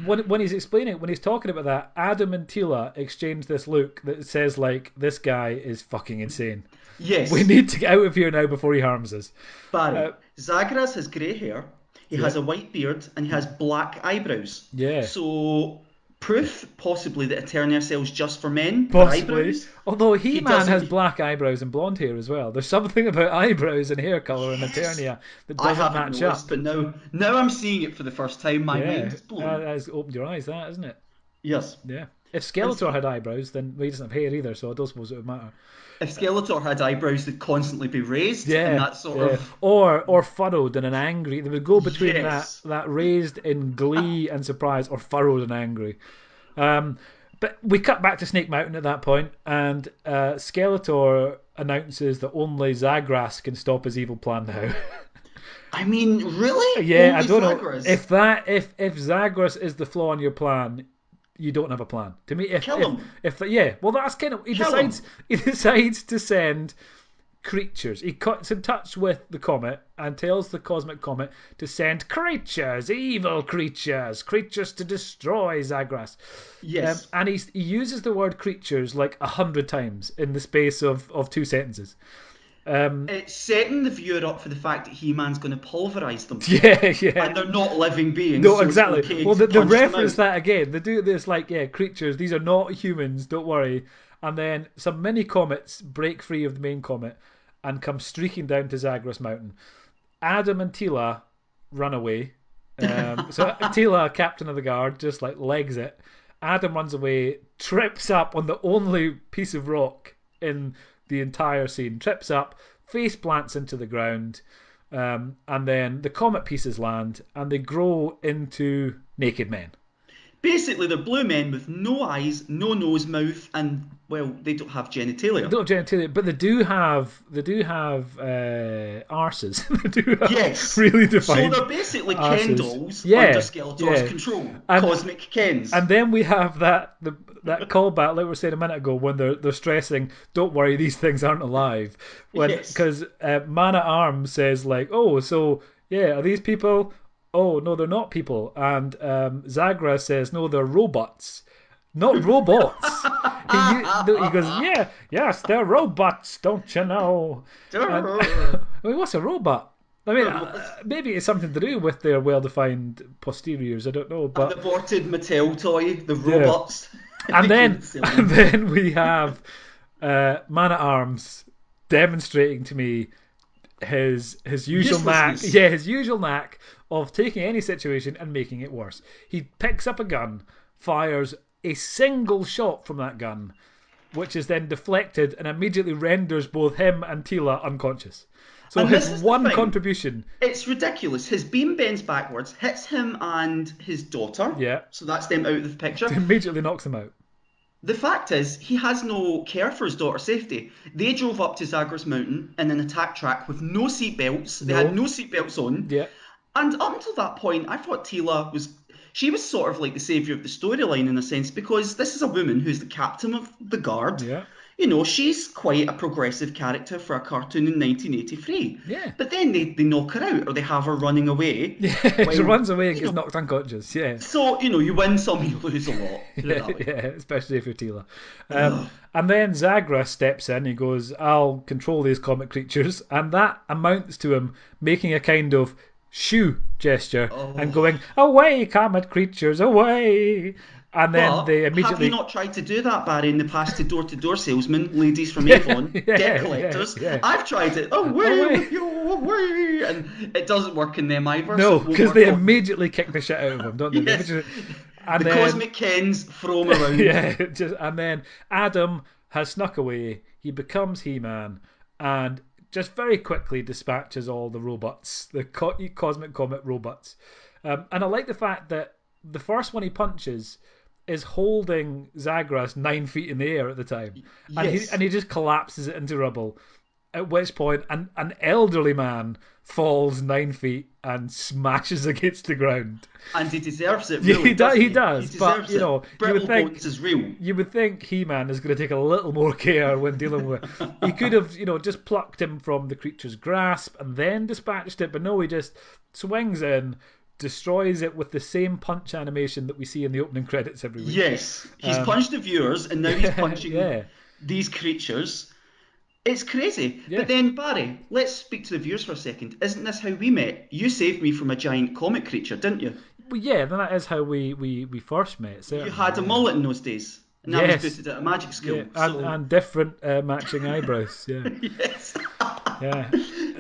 when he's explaining, when he's talking about that, Adam and Tila exchange this look that says like, "This guy is fucking insane. We Yes. need to get out of here now before he harms us." Barry. Uh, Zagras has grey hair, he yeah, has a white beard, and he has black eyebrows. yeah. So, proof possibly that Eternia sells just for men are Possibly. eyebrows. Although He He-Man has doesn't. black eyebrows and blonde hair as well. There's something about eyebrows and hair colour in Yes! Eternia that I doesn't haven't match noticed, up. but now I'm seeing it for the first time. My mind Yeah, is blown. that's opened your eyes, that isn't it? Yes. Yeah. If And Skeletor had eyebrows, then he doesn't have hair either, so I don't suppose it would matter. if Skeletor had eyebrows, they'd constantly be raised, and Yeah, that sort yeah. of. Or furrowed in an angry. They would go between that Yes! that raised in glee and surprise, or furrowed and angry. Um, but we cut back to Snake Mountain at that point, and Skeletor announces that only Zagras can stop his evil plan now. I mean, really? Yeah, I Only don't know Zagras? if Zagras is the flaw in your plan, you don't have a plan. To me, Kill him! if yeah, well, that's kind of Kill him! he decides to send creatures. He cuts in touch with the comet and tells the cosmic comet to send creatures, evil creatures, creatures to destroy Zagras. Yes. And he uses the word creatures like 100 times in the space of 2 sentences. It's setting the viewer up for the fact that He-Man's going to pulverize them. Yeah, yeah. And they're not living beings, No, so it's exactly. okay Well, to they punch them reference out. that again. They do this like, yeah, creatures. These are not humans. Don't worry. And then some mini comets break free of the main comet and come streaking down to Zagros Mountain. Adam and Tila run away. So Tila, captain of the guard, just like legs it. Adam runs away, trips up on the only piece of rock in the entire scene. Trips up, face plants into the ground, and then the comet pieces land and they grow into naked men. Basically, they're blue men with no eyes, no nose, mouth, and well, they don't have They genitalia. don't genitalia, but they do have arses. They do have Yes. really So defined they're basically Ken arses. dolls under Yeah, Skeletor's yeah. control. And Cosmic Kens. and then we have that callback, like we were saying a minute ago, when they're stressing, "Don't worry, these things aren't alive." When Yes. because Man at Arms says like, "Oh, so yeah, are these people?" Oh no, they're not people. And Zagra says, "No, they're robots, not robots." He goes, "Yeah, yes, they're robots, don't you know?" And I mean, what's a robot? I mean, maybe it's something to do with their well-defined posteriors. I don't know, An but aborted Mattel toy, the yeah. robots. And They then couldn't sell and them. then we have Man at Arms demonstrating to me his usual knack. Uselessness. Yeah, his usual knack of taking any situation and making it worse. He picks up a gun, fires a single shot from that gun, which is then deflected and immediately renders both him and Tila unconscious. So And his this is the one thing. contribution, It's ridiculous. His beam bends backwards, hits him and his daughter. yeah, So that's them out of the picture. immediately knocks him out. The fact is, he has no care for his daughter's safety. They drove up to Zagros Mountain in an attack track with no seatbelts. They had No, no seatbelts on. yeah, And up until that point, I thought Tila was. She was sort of like the saviour of the storyline in a sense, because this is a woman who's the captain of the guard. yeah, You know, she's quite a progressive character for a cartoon in 1983. yeah. But then they knock her out, or they have her running away. Yeah, she When, runs away and you gets know, knocked unconscious. Yeah, so, you win some, you lose a lot. Put it yeah, that way. yeah. Especially if you're Tila. Ugh. And then Zagra steps in. He goes, "I'll control these comic creatures," and that amounts to him making a kind of shoe gesture and Oh. going, "Away, comet creatures, away!" And then But they have you immediately, not tried to do that, Barry, in the past to door-to-door salesmen, ladies from yeah, Avon, debt yeah, yeah, collectors? yeah, I've tried it. Away away. with you, away! And it doesn't work in them either, so No, it won't because work they on. immediately kick the shit out of him, don't they? They Yes. immediately, and The then Cosmic Kens throw him around. yeah, and then Adam has snuck away. He becomes He-Man, and just very quickly dispatches all the robots, the Cosmic Comet robots. And I like the fact that the first one he punches is holding Zagras 9 feet in the air at the time, and he Yes. and he just collapses it into rubble. At which point, an elderly man falls 9 feet and smashes against the ground. And he deserves it, Yeah, really, doesn't he he? He does, but deserves it. Brittle bones is real. you would think He-Man is going to take a little more care when dealing with. He could have, just plucked him from the creature's grasp and then dispatched it, but no, he just swings in, destroys it with the same punch animation that we see in the opening credits every week. Yes. He's punched the viewers, and now he's Yeah, punching yeah, these creatures. It's crazy. yeah. But then, Barry, let's speak to the viewers for a second. Isn't this how we met? You saved me from a giant comic creature, didn't you? Well, yeah, then that is how we first met. You Certainly, had a yeah. mullet in those days, and I was Yes, booted at a magic yeah, school. So, and different matching eyebrows. Yeah, yes. yeah.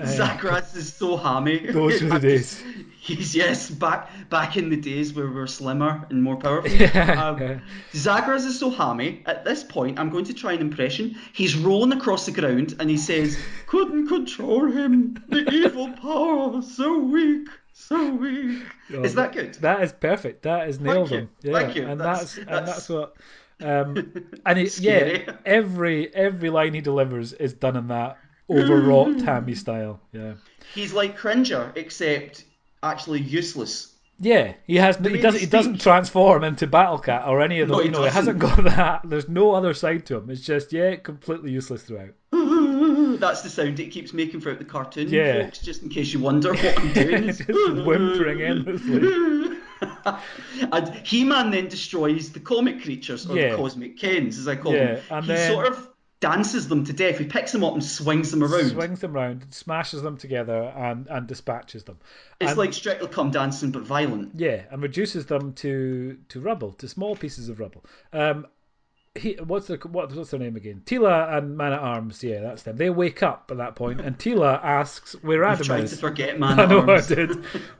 Zagras is so hammy. Those were the I'm just, days. he's yes, back in the days where we were slimmer and more powerful. Yeah, Um, yeah. Zagras is so hammy. At this point, I'm going to try an impression. He's rolling across the ground and he says, "Couldn't control him. The evil power, so weak, so weak." Oh, Is that good? that is perfect. That has nailed Thank you, him. Yeah, thank you. and That's that's that's what. And yeah, scary. every line he delivers is done in that overwrought hammy style. Yeah, He's like Cringer, except actually useless. yeah. The He way they doesn't speak. transform into Battle Cat or any of the. No, he It hasn't doesn't. got that. There's no other side to him. It's just completely useless throughout. That's the sound it keeps making throughout the cartoon, Yeah, folks, just in case you wonder what I'm doing. Is just whimpering endlessly. and He-Man then destroys the comic creatures, or the Yeah, Cosmic Kens, as I call them. yeah, and He sort then of dances them to death. He picks them up and swings them around. swings them round, smashes them together, and dispatches them. It's And like Strictly Come Dancing, but violent. yeah, and reduces them to rubble, to small pieces of rubble. What's their name again? Tila and Man at Arms. Yeah, that's them. They wake up at that point, and Tila asks where You've Adam tried to is. forget Man I at know I Arms. did.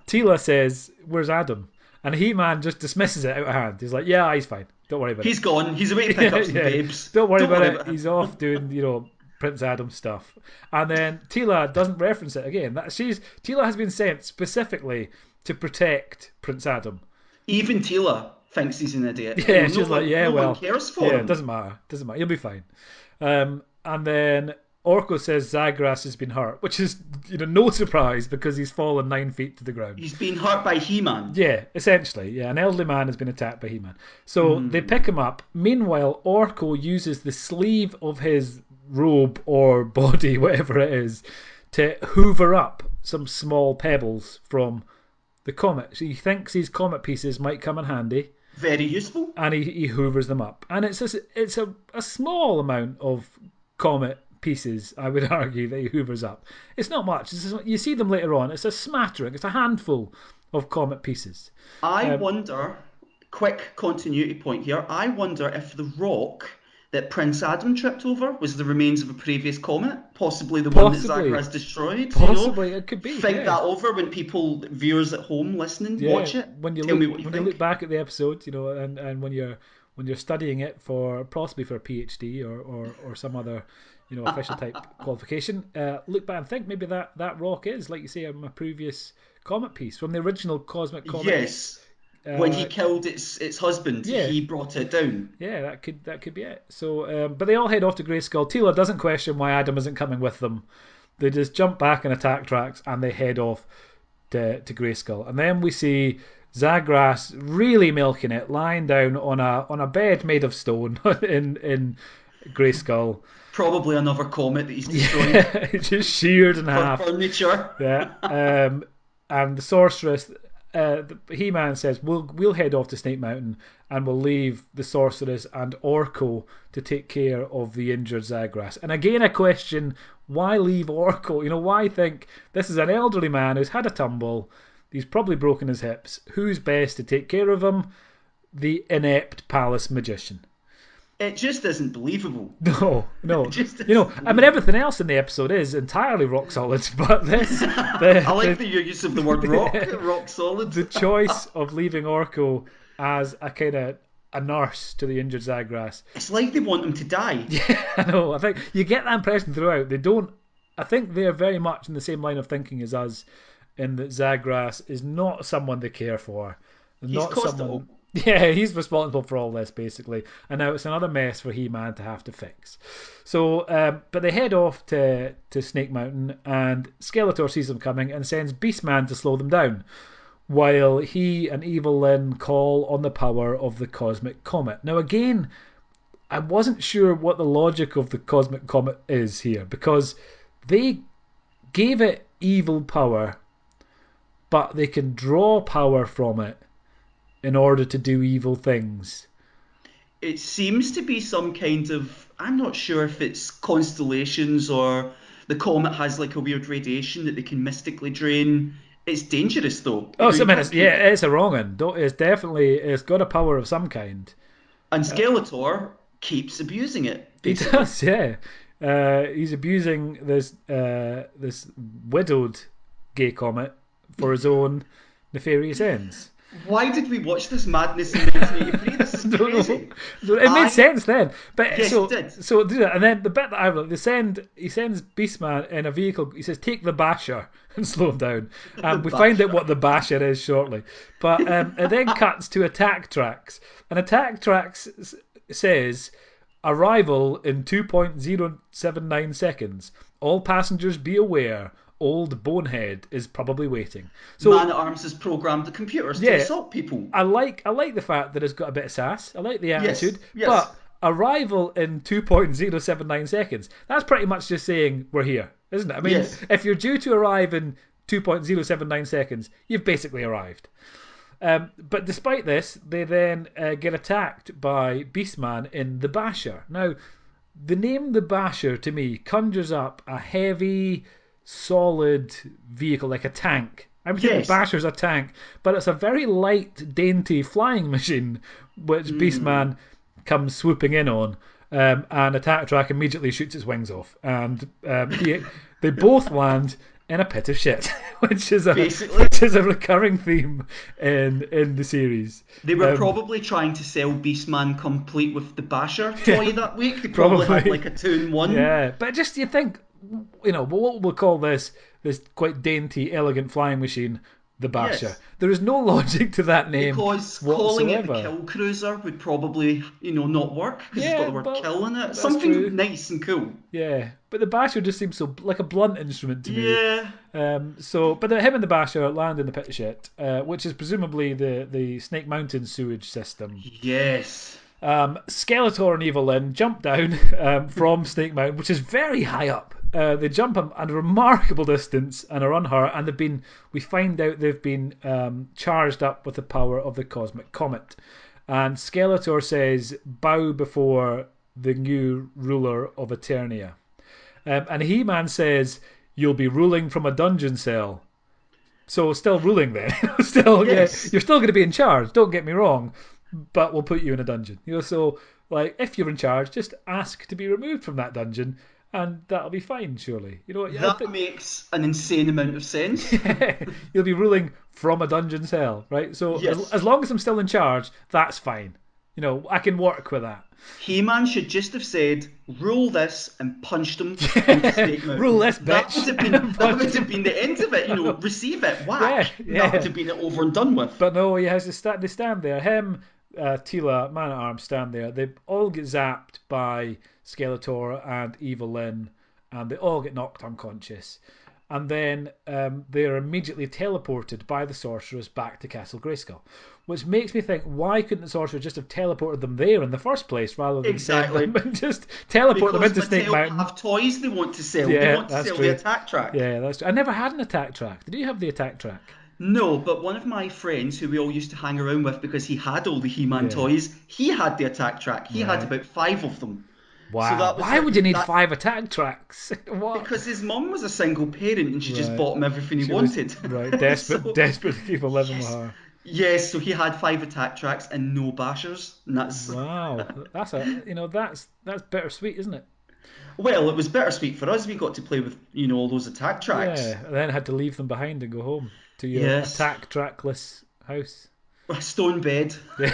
Tila says, "Where's Adam?" And He-Man just dismisses it out of hand. He's like, "Yeah, he's fine. Don't worry about it." He's gone. He's away to pick Yeah, up some yeah. babes. Don't worry Don't about worry it. about He's him. off doing, Prince Adam stuff. And then Tila doesn't reference it again. Tila has been sent specifically to protect Prince Adam. Even Tila. thinks he's an idiot. You Yeah, know, she's like, yeah, no one well, cares for yeah, it him. doesn't matter. Doesn't matter. You'll be fine. And then Orko says Zagras has been hurt, which is no surprise because he's fallen 9 feet to the ground. He's been hurt by He-Man. Yeah, essentially. Yeah, an elderly man has been attacked by He-Man. So they Mm. pick him up. Meanwhile, Orko uses the sleeve of his robe or body, whatever it is, to hoover up some small pebbles from the comet. So he thinks these comet pieces might come in handy, Very useful. and he hoovers them up. And it's a small amount of comet pieces, I would argue, that he hoovers up. It's not much. You see them later on. It's a smattering. It's a handful of comet pieces. I wonder, quick continuity point here, I wonder if the rock that Prince Adam tripped over was the remains of a previous comet, possibly the one that Possibly. Zagras destroyed. Possibly, it could be. Think Yeah. that over when people, viewers at home listening, Yeah, watch it. when you Tell look me what you when you think. look back at the episode, and when you're studying it for possibly for a PhD or some other official type qualification, look back and think maybe that rock is, like you say, a previous comet piece from the original Cosmic Comet. Yes, when he Uh, killed its husband, yeah, he brought it down. yeah, that could be it. So, but they all head off to Grayskull. Tila doesn't question why Adam isn't coming with them. They just jump back in attack tracks and they head off to Grayskull. And then we see Zagras really milking it, lying down on a bed made of stone in Grayskull. Probably another comet that he's destroying Yeah, just sheared in for half. furniture. Yeah. And the sorceress, He-Man says, we'll head off to Snake Mountain and we'll leave the sorceress and Orko to take care of the injured Zagras. And again, I question, why leave Orko? Why think this is an elderly man who's had a tumble, he's probably broken his hips. Who's best to take care of him? The inept palace magician. It just isn't believable. No, no. It just I mean, everything else in the episode is entirely rock solid, but this, I like the use of the word rock, rock solid. the choice of leaving Orko as a kind of a nurse to the injured Zagras. It's like they want him to die. Yeah, I know. I think you get that impression throughout. They don't. I think they're very much in the same line of thinking as us, in that Zagras is not someone they care for, He's not caused it someone. all. Yeah, he's responsible for all this basically, and now it's another mess for He-Man to have to fix. So, but they head off to Snake Mountain, and Skeletor sees them coming and sends Beastman to slow them down, while he and Evil Lyn call on the power of the Cosmic Comet. Now, again, I wasn't sure what the logic of the Cosmic Comet is here, because they gave it evil power, but they can draw power from it in order to do evil things. It seems to be some kind of, I'm not sure if it's constellations or the comet has like a weird radiation that they can mystically drain. It's dangerous though. Oh, so, You I mean, can't it's a wrong one. It's got a power of some kind. And Skeletor keeps abusing it, He basically. does, yeah. He's abusing this widowed gay comet for his own nefarious ends. Why did we watch this madness in 1983? This is Don't crazy. know. It made sense then, but Yes, so it did. so do that, and then the bit that I like, he sends Beastman in a vehicle. He says, "Take the basher and slow him down." And we find out what the basher is shortly. But it then cuts to attack tracks, and attack tracks says, "Arrival in 2.079 seconds. All passengers be aware. Old Bonehead is probably waiting." So Man at Arms has programmed the computers to assault people. I like the fact that it's got a bit of sass. I like the Yes, attitude. yes. But arrival in 2.079 seconds. That's pretty much just saying we're here, isn't it? I mean, Yes. if you're due to arrive in 2.079 seconds, you've basically arrived. But despite this, they then get attacked by Beastman in the Basher. Now, the name the Basher to me conjures up a heavy, solid vehicle like a tank. I would think Yes. the Basher's a tank, but it's a very light, dainty flying machine which Beastman comes swooping in on, and Attack Track immediately shoots its wings off, and they both land in a pit of shit, which is Basically. a recurring theme in the series. They were probably trying to sell Beastman complete with the Basher toy that week. They probably had Probably. like a Toon 1. Yeah, but just you think, what we'll call this quite dainty, elegant flying machine the Basher. Yes. There is no logic to that name Because calling it the whatsoever. Kill Cruiser would probably, not work because it's got Yeah, the word but kill in it. that's Something true. nice and cool. Yeah, but the Basher just seems so like a blunt instrument to me. Yeah. But him and the Basher land in the pit shit, which is presumably the Snake Mountain sewage system. Yes. Skeletor and Evelyn jump down from Snake Mountain, which is very high up. They jump at a remarkable distance and are unhurt, and we find out they've been charged up with the power of the Cosmic Comet. And Skeletor says, bow before the new ruler of Eternia. And He-Man says, you'll be ruling from a dungeon cell. So still ruling then. Still, yeah, Yes. you're still going to be in charge. Don't get me wrong, but we'll put you in a dungeon. So like if you're in charge, just ask to be removed from that dungeon, and that'll be fine. Surely, That makes an insane amount of sense. you'll be ruling from a dungeon cell, right? So Yes. as long as I'm still in charge, that's fine. I can work with that. He-Man should just have said, "Rule this," and punched him into Snake Rule Mountain. this, bitch. That would have been the end of it. Receive it, Yeah, whack. That would yeah. have been it over and done with. But no, he has to stand. They stand there. Him, Tila, Man at Arms stand there. They all get zapped by Skeletor and Evil Lyn, and they all get knocked unconscious. And then they are immediately teleported by the sorceress back to Castle Grayskull, which makes me think, why couldn't the sorceress just have teleported them there in the first place rather than send Exactly. them and just teleport them Because into Snake Mattel Mountain? have toys they want to sell. They Yeah, want to that's sell the true. attack track. Yeah, that's true. I never had an attack track. Did you have the attack track? No, but one of my friends who we all used to hang around with because he had all the He-Man Yeah. toys, he had the attack track. He had Right. about 5 of them. So Wow. that was Why would you need that 5 attack tracks? What? because his mum was a single parent and she just Right. bought him everything he She was wanted. right, desperate, So desperate to keep on living with yes, her. yes. So he had 5 attack tracks and no bashers, and that's Wow, that's bittersweet, isn't it? well, it was bittersweet for us. We got to play with all those attack tracks. Yeah, and then had to leave them behind and go home to your Yes, attack trackless house. a stone bed. Yeah,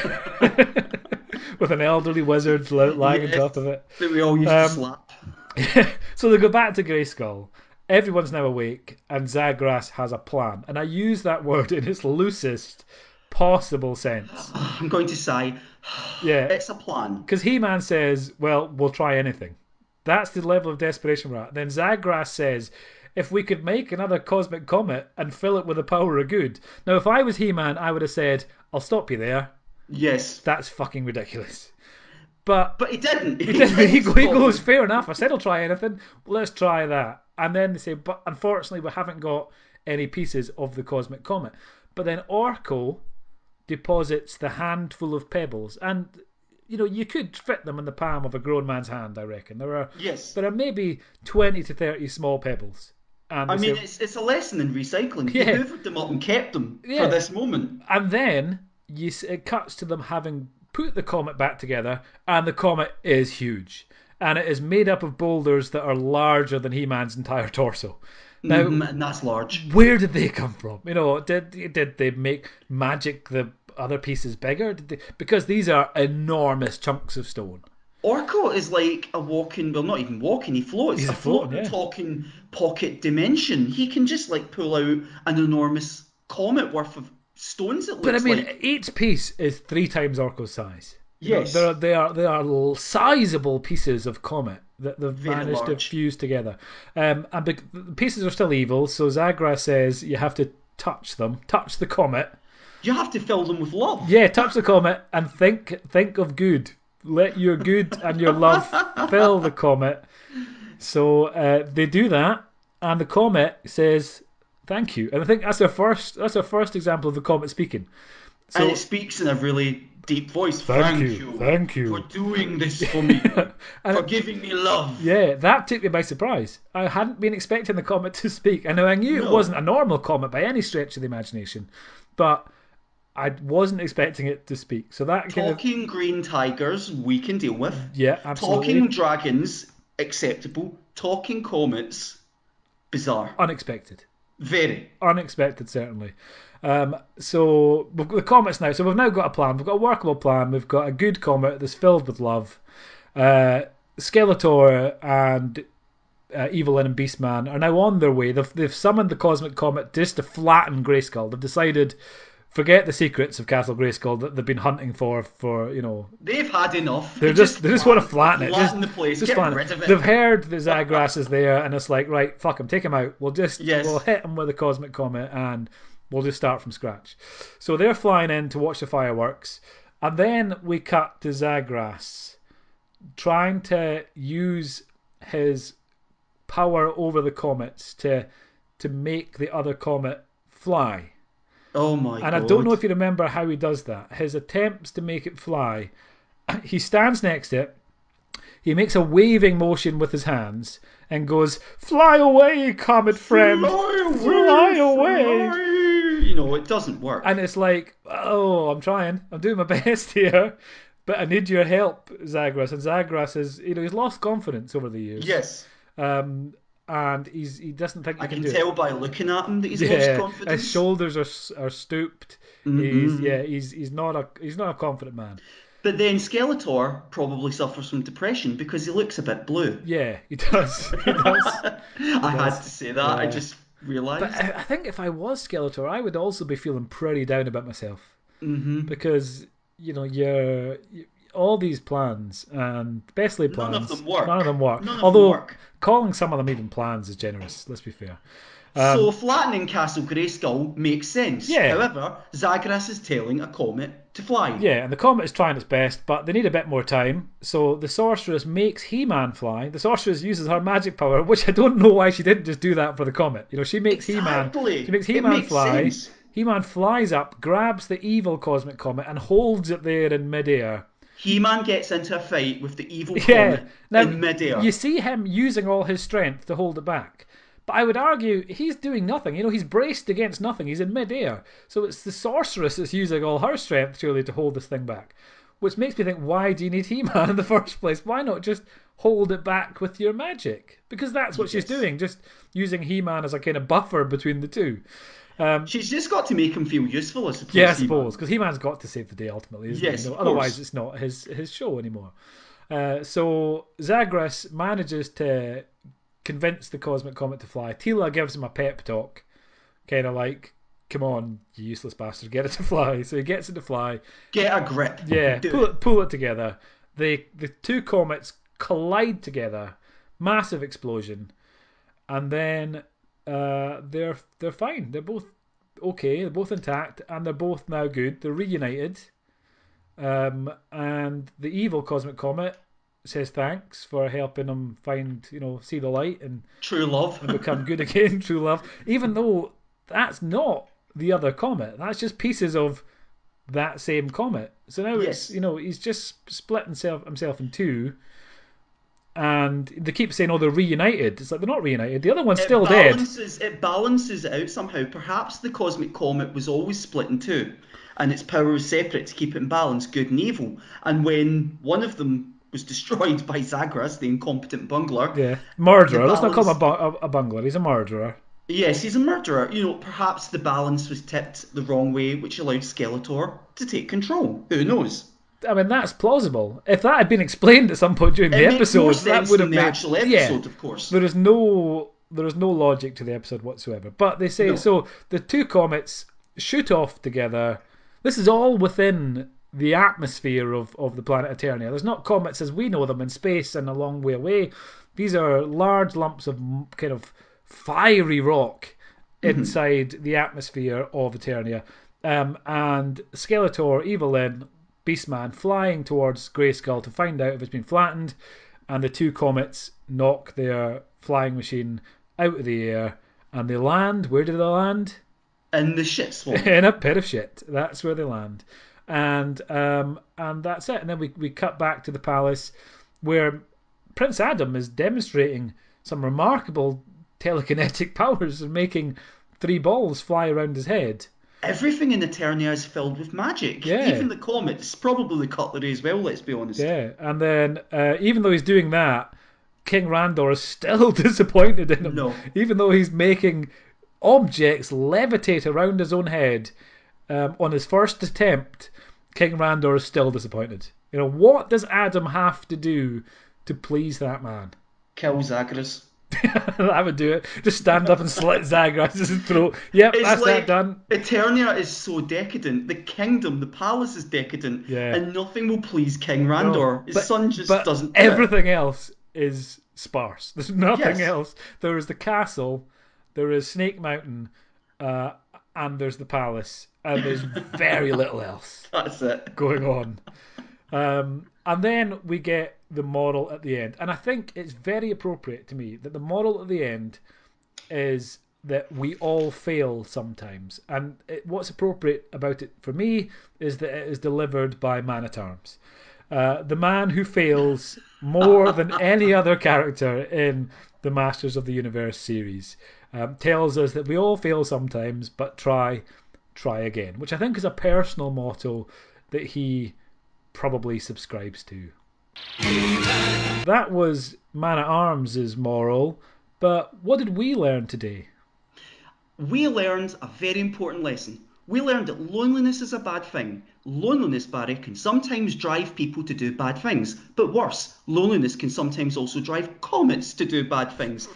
with an elderly wizard lying on Yes, top of it. that we all used to Um, slap. so they go back to Grayskull. Everyone's now awake, and Zagras has a plan. And I use that word in its loosest possible sense. I'm going to sigh. Yeah, It's a plan. because He-Man says, well, we'll try anything. That's the level of desperation we're at. Then Zagras says, if we could make another Cosmic Comet and fill it with the power of good. Now, if I was He-Man, I would have said, I'll stop you there. Yes, That's fucking ridiculous. But but he didn't. he goes, fair enough. I said I'll try anything. Let's try that. And then they say, but unfortunately, we haven't got any pieces of the Cosmic Comet. But then Orko deposits the handful of pebbles. And, you could fit them in the palm of a grown man's hand, I reckon. Yes. There are maybe 20 to 30 small pebbles. And I they mean, say, it's a lesson in recycling. He Yeah. hoovered them up and kept them Yeah. for this moment. And then it cuts to them having put the comet back together, and the comet is huge. And it is made up of boulders that are larger than He-Man's entire torso. Now, And that's large. where did they come from? Did they make magic the other pieces bigger? Because these are enormous chunks of stone. Orko is like a walking, well, not even walking, he floats. He's A a floating, floating, yeah. talking pocket dimension. He can just pull out an enormous comet worth of stones, it But I looks mean, like. each piece is 3 times Orko's size. Yes. They are sizable pieces of comet that they've Very managed to large. fuse together. And the pieces are still evil, so Zagras says you have to touch them, touch the comet. You have to fill them with love. Yeah, touch the comet and think of good. Let your good and your love fill the comet. So they do that, and the comet says thank you. And I think that's our first example of the comet speaking. So, And it speaks in a really deep voice. Thank you for doing this for me. And for giving me love. yeah, that took me by surprise. I hadn't been expecting the comet to speak. I know I knew it No. wasn't a normal comet by any stretch of the imagination, but I wasn't expecting it to speak. So that kind of Talking green tigers, we can deal with. yeah, absolutely Talking dragons, acceptable. Talking comets, bizarre. unexpected. Very. Unexpected, certainly. So we've got the comets now. So we've now got a plan. We've got a workable plan. We've got a good comet that's filled with love. Skeletor and Evelyn and Beastman are now on their way. They've summoned the Cosmic Comet just to flatten Grayskull. They've decided, forget the secrets of Castle Grayskull that they've been hunting for They've had enough. they just want to flatten it. Flatten the place. Just Get flatten rid of it. it. They've heard the Zagras is there, and it's like, right, fuck him, take him out. We'll Yes. hit him with the Cosmic Comet, and we'll just start from scratch. So they're flying in to watch the fireworks, and then we cut to Zagras trying to use his power over the comets to make the other comet fly. Oh my god. And I don't know if you remember how he does that. His attempts to make it fly, he stands next to it, he makes a waving motion with his hands and goes, "Fly away, comet friend! Fly away! Fly." You know, it doesn't work. And it's like, oh, I'm trying. I'm doing my best here. But I need your help, Zagras. And Zagras is, he's lost confidence over the years. Yes. And he doesn't think he can do it. I can tell by looking at him that he's lost confidence. His shoulders are stooped. He's not a confident man. But then Skeletor probably suffers from depression because he looks a bit blue. Yeah, he does. He does. I had to say that. Yeah. I just realised. But I think if I was Skeletor, I would also be feeling pretty down about myself. Because you're all these plans and best laid plans. None of them work. None of them work. Although calling some of them even plans is generous. Let's be fair. So flattening Castle Grayskull makes sense. Yeah. However, Zagras is telling a comet to fly. Yeah, and the comet is trying its best, but they need a bit more time. So the sorceress makes He-Man fly. The sorceress uses her magic power, which I don't know why she didn't just do that for the comet. She makes He-Man. She makes He-Man fly. Sense. He-Man flies up, grabs the evil cosmic comet, and holds it there in midair. He-Man gets into a fight with the evil comet in midair. You see him using all his strength to hold it back. But I would argue he's doing nothing. He's braced against nothing. He's in midair. So it's the sorceress that's using all her strength, surely, to hold this thing back. Which makes me think, why do you need He-Man in the first place? Why not just hold it back with your magic? Because that's what she's doing, just using He-Man as a kind of buffer between the two. She's just got to make him feel useful, I suppose. Yeah, I suppose, because He-Man's got to save the day ultimately, isn't he? Otherwise, it's not his show anymore. So Zagras manages to convince the Cosmic Comet to fly. Teela gives him a pep talk, kind of like, "Come on, you useless bastard, get it to fly." So he gets it to fly. Get a grip. Yeah, pull it together. The two comets collide together, massive explosion, and then they're fine. They're both okay. They're both intact, and they're both now good. They're reunited, and the evil Cosmic Comet says thanks for helping him find, see the light and true love and become good again. True love, even though that's not the other comet. That's just pieces of that same comet. So now it's he's just split himself in two. And they keep saying, "Oh, they're reunited." It's like they're not reunited. The other one's still dead. It balances it out somehow. Perhaps the Cosmic Comet was always split in two, and its power was separate to keep it in balance, good and evil. And when one of them was destroyed by Zagras, the incompetent bungler. Yeah, murderer. Let's not call him a bungler. He's a murderer. Yes, he's a murderer. Perhaps the balance was tipped the wrong way, which allowed Skeletor to take control. Who knows? I mean, that's plausible. If that had been explained at some point during the episode, that would have made the actual episode, of course. There is no logic to the episode whatsoever. But they say so. The two comets shoot off together. This is all within the atmosphere of the planet Eternia. There's not comets as we know them in space and a long way away. These are large lumps of kind of fiery rock inside the atmosphere of Eternia. And Skeletor, Evelyn, Beastman flying towards Grayskull to find out if it's been flattened, and the two comets knock their flying machine out of the air, and they land. Where do they land? In the shit swamp. In a pit of shit. That's where they land. And that's it. And then we cut back to the palace where Prince Adam is demonstrating some remarkable telekinetic powers and making 3 balls fly around his head. Everything in Eternia is filled with magic. Yeah. Even the comets, probably the cutlery as well, let's be honest. Yeah, and then even though he's doing that, King Randor is still disappointed in him. No. Even though he's making objects levitate around his own head on his first attempt, King Randor is still disappointed. What does Adam have to do to please that man? Kill Zagras. I would do it. Just stand up and slit Zagraz's throat. Yep, It's that's that like done. Eternia is so decadent. The kingdom, the palace is decadent, Yeah. and nothing will please King No, Randor. His son just but doesn't do it. everything else is sparse. There's nothing Yes, else. There is the castle, there is Snake Mountain, uh, and there's the palace, and there's very little else that's it. going on. And then we get the moral at the end, and I think it's very appropriate to me that the moral at the end is that we all fail sometimes. And what's appropriate about it for me is that it is delivered by Man at Arms. The man who fails more than any other character in the Masters of the Universe series tells us that we all fail sometimes, but try again, which I think is a personal motto that he probably subscribes to. That was Man at Arms' moral, but what did we learn today? We learned a very important lesson. We learned that loneliness is a bad thing. Loneliness, Barry, can sometimes drive people to do bad things. But worse, loneliness can sometimes also drive comets to do bad things.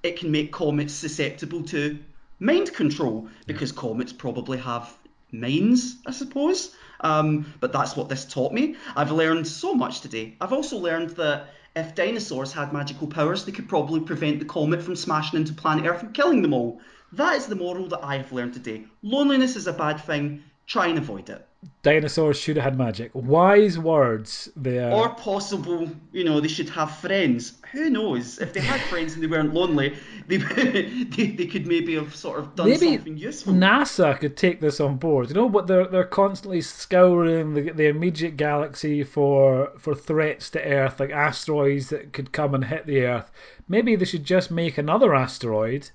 It can make comets susceptible to mind control Yeah. because comets probably have minds, I suppose. But that's what this taught me. I've learned so much today. I've also learned that if dinosaurs had magical powers, they could probably prevent the comet from smashing into planet Earth and killing them all. That is the moral that I have learned today. Loneliness is a bad thing. Try and avoid it. Dinosaurs should have had magic. Wise words there. Or possible, they should have friends. Who knows? If they had friends and they weren't lonely, they could maybe have sort of done Maybe something useful. NASA could take this on board. But they're constantly scouring the immediate galaxy for threats to Earth, like asteroids that could come and hit the Earth. Maybe they should just make another asteroid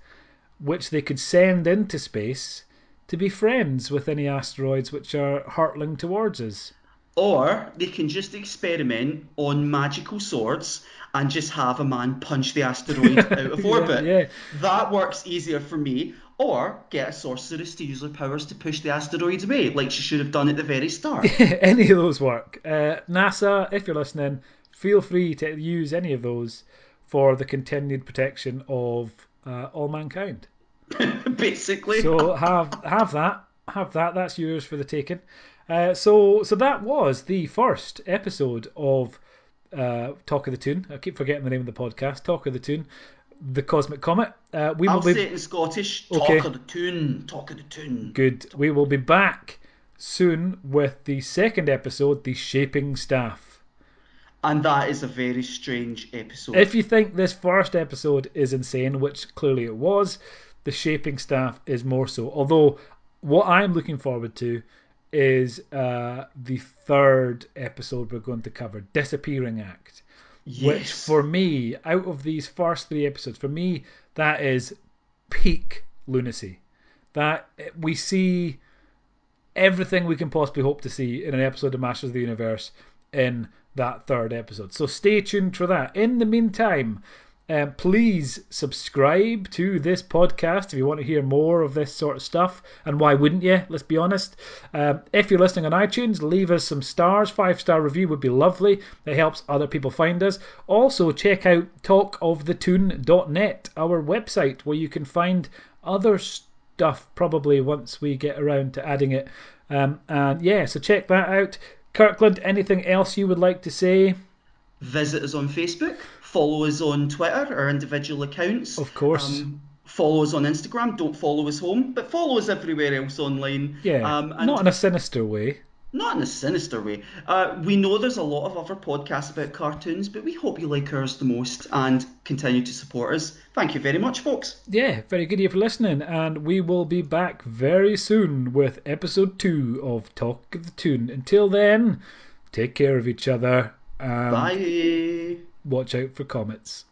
which they could send into space to be friends with any asteroids which are hurtling towards us. Or they can just experiment on magical swords and just have a man punch the asteroid out of Yeah, orbit. yeah. That works easier for me. Or get a sorceress to use her powers to push the asteroids away, like she should have done at the very start. Any of those work. NASA, if you're listening, feel free to use any of those for the continued protection of all mankind. Basically. So have that. That's yours for the taking. So that was the first episode of Talk of the Toon. I keep forgetting the name of the podcast. Talk of the Toon, the Cosmic Comet. We will I'll say be it in Scottish. okay. Talk of the Toon. Talk of the Toon. Good. We will be back soon with the second episode, the Shaping Staff. And that is a very strange episode. If you think this first episode is insane, which clearly it was, the Shaping Staff is more so. Although, what I'm looking forward to is the third episode we're going to cover, Disappearing Act. Which, Yes. for me, out of these first three episodes, for me, that is peak lunacy. That we see everything we can possibly hope to see in an episode of Masters of the Universe in that third episode. So stay tuned for that. In the meantime, please subscribe to this podcast if you want to hear more of this sort of stuff. And why wouldn't you? Let's be honest. If you're listening on iTunes, leave us some stars. 5-star review would be lovely. It helps other people find us. Also, check out talkofthetoon.net, our website, where you can find other stuff probably once we get around to adding it. And yeah, so check that out. Kirkland, anything else you would like to say? Visit us on Facebook. Follow us on Twitter, our individual accounts. Of course. Follow us on Instagram. Don't follow us home, but follow us everywhere else online. Yeah, And not in a sinister way. not in a sinister way. We know there's a lot of other podcasts about cartoons, but we hope you like ours the most and continue to support us. Thank you very much, folks. Yeah, very good of you for listening, and we will be back very soon with episode 2 of Talk of the Toon. Until then, take care of each other and Bye. watch out for comets.